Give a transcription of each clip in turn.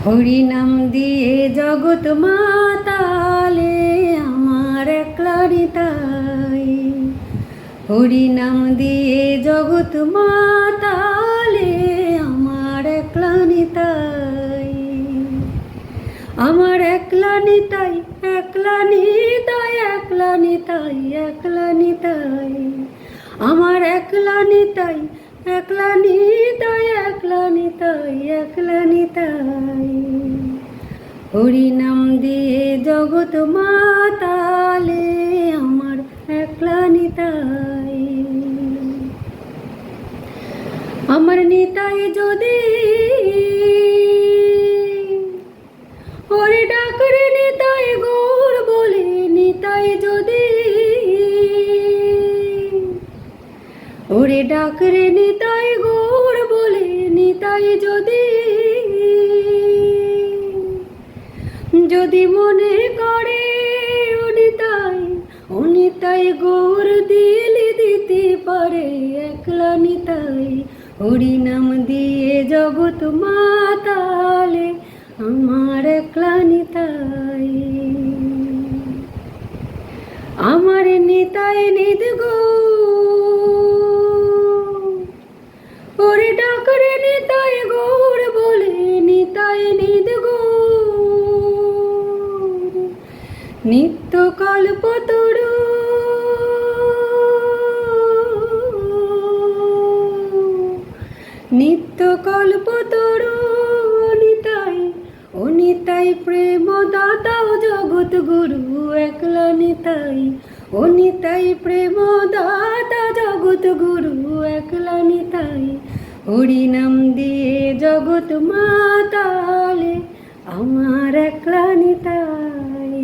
হরি নাম দিয়ে জগৎ মাতালে আমার একলা নিতাই। হরি নাম দিয়ে জগৎ মাতালে আমার একলা নিতাই। আমার একলা নিতাই, একলা নিতাই, একলা নিতাই, একলা নিতাই। আমার একলা নিতাই, একলা নিতাই, একলা নিতাই, একলা নিতাই। হরি নাম দিয়ে জগৎ মাতালে আমার একলা নিতাই। আমার নিতাই যদি ওরে ডাকরে নিতাই গৌর বলে, নিতাই যদি ওরে ডাকরে নিতাই গৌর বলে, নিতাই যদি যদি মনে করে ও নিতাই গৌর দিলে দিতে পারে একলা নিতাই। হরি নাম দিয়ে জগৎ মাতালে আমার একলা নিতাই। আমার নিতাই নিদ গো ওরে ডাকরে নিতাই গৌর বলে, নিতাই নিদ গো নিত্য কল্পতরু নিত্য কল্পতরু নিতাই। ও নিতাই প্রেম দাতা জগৎ গুরু একলা নিতাই। ও নিতাই প্রেম দাতা জগৎ গুরু একলা নিতাই। হরি নাম দিয়ে জগৎ মাতালে আমার একলা নিতাই।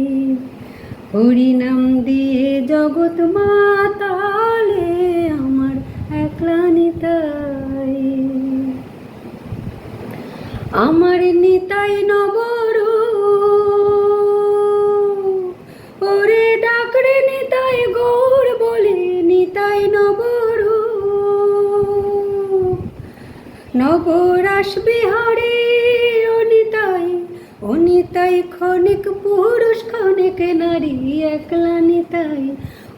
হরি নাম দিয়ে জগৎ মাতালে আমার একলা নিতাই। আমার নিতাই নবরু ওরে ডাকরে নিতাই গৌর বলে, নিতাই নবরু নবরাস বিহারে ও নিতাই। ও নিতাই ক্ষণিক পুরুষ ক্ষণিক নারী একলা নিতাই।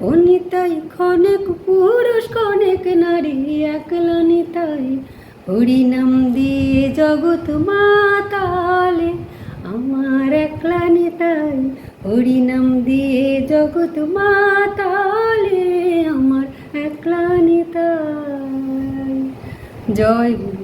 ও নিতাই ক্ষণিক পুরুষ ক্ষণিক নারী একলা নিতাই। হরি নাম দিয়ে জগৎ মাতালে আমার একলা নিতাই। হরি নাম দিয়ে জগৎ মাতালে আমার একলা নিতাই। জয় গুরু।